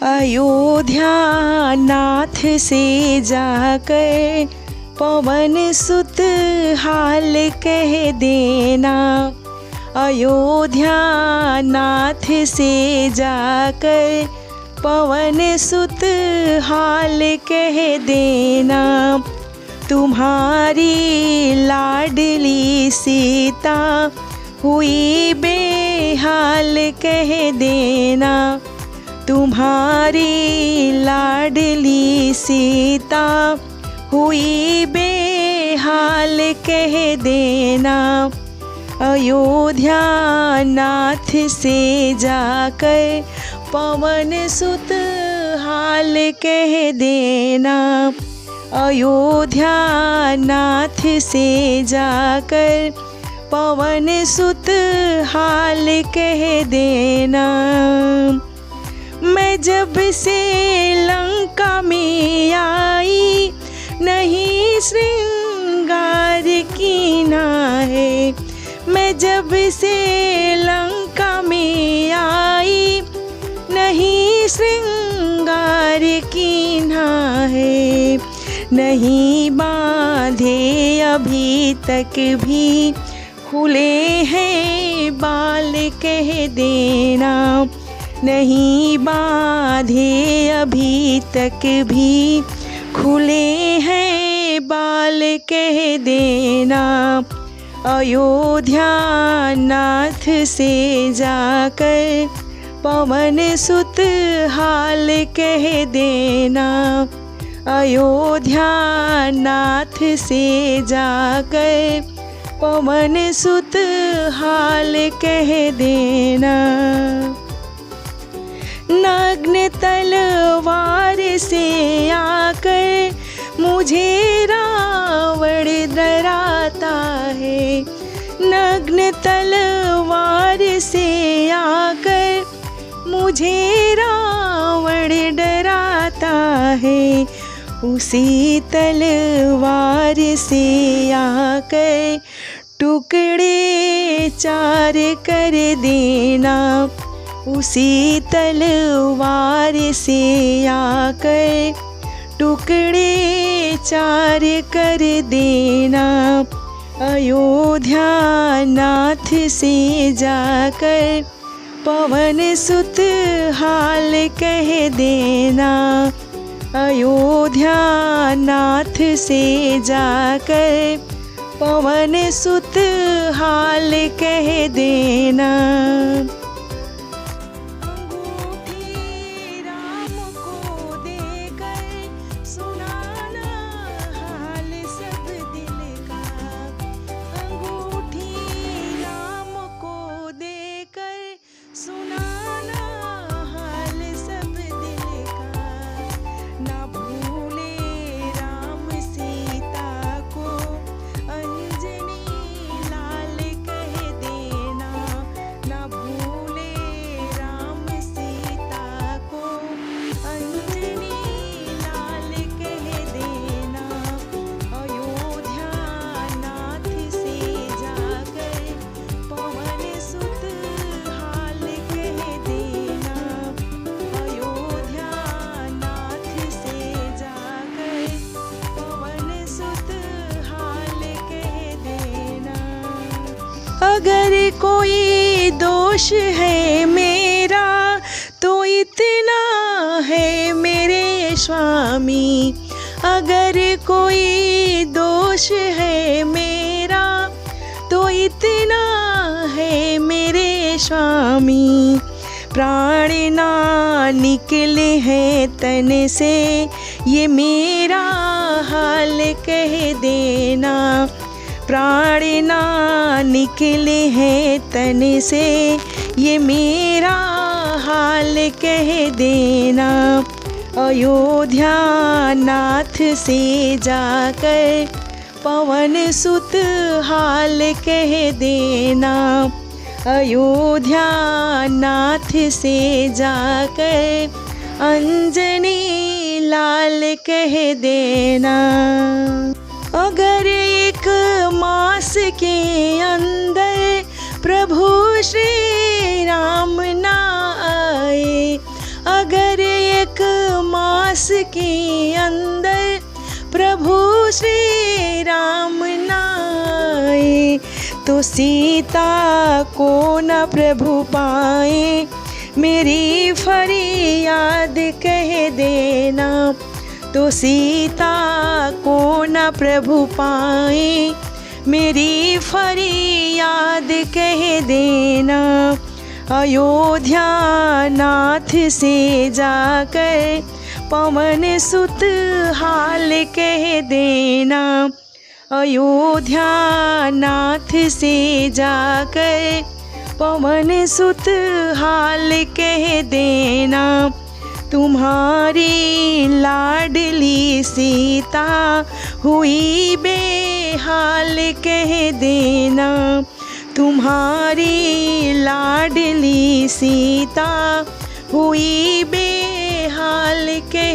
अयोध्या नाथ से जाकर पवन सुत हाल कह देना। अयोध्या नाथ से जाकर पवन सुत हाल कह देना। तुम्हारी लाडली सीता हुई बेहाल कह देना। तुम्हारी लाडली सीता हुई बेहाल कह देना। अयोध्या नाथ से जाकर पवन सुत हाल कह देना। अयोध्या नाथ से जाकर पवन सुत हाल कह देना। मैं जब से लंका में आई नहीं श्रृंगार कीना है। मैं जब से लंका में आई नहीं श्रृंगार कीना है। नहीं बांधे अभी तक भी खुले हैं बाल कह देना। नहीं बांधे अभी तक भी खुले हैं बाल कह देना। अयोध्या नाथ से जाकर पवन सुत हाल कह देना। अयोध्या नाथ से जाकर पवन सुत हाल कह देना। नग्न तलवार से आकर मुझे रावण डराता है। नग्न तलवार से आकर मुझे रावण डराता है। उसी तलवार से आकर टुकड़े चार कर देना। उसी तलवार से आकर टुकड़े चार कर देना। अयोध्या नाथ से जाकर पवन सुत हाल कह देना। अयोध्या नाथ से जाकर पवन सुत हाल कह देना। अगर कोई दोष है मेरा तो इतना है मेरे स्वामी। अगर कोई दोष है मेरा तो इतना है मेरे स्वामी। प्राण ना निकले हैं तन से ये मेरा हाल कह देना। प्राण ना निकले हैं तन से ये मेरा हाल कह देना। अयोध्या नाथ से जाकर पवन सुत हाल कह देना। अयोध्या नाथ से जाकर अंजनी लाल कह देना। अगर एक मास के अंदर प्रभु श्री राम ना आए, अगर एक मास के अंदर प्रभु श्री राम नाए, तो सीता को न प्रभु पाए, मेरी फरियाद कह देना। तो सीता को न प्रभु पाए, मेरी फरियाद कह देना। अयोध्या नाथ से जाकर पवन सुत हाल कह देना। अयोध्या नाथ से जाकर पवन सुत हाल कह देना। तुम्हारी लाडली सीता हुई बेहाल कह देना। तुम्हारी लाडली सीता हुई बेहाल कह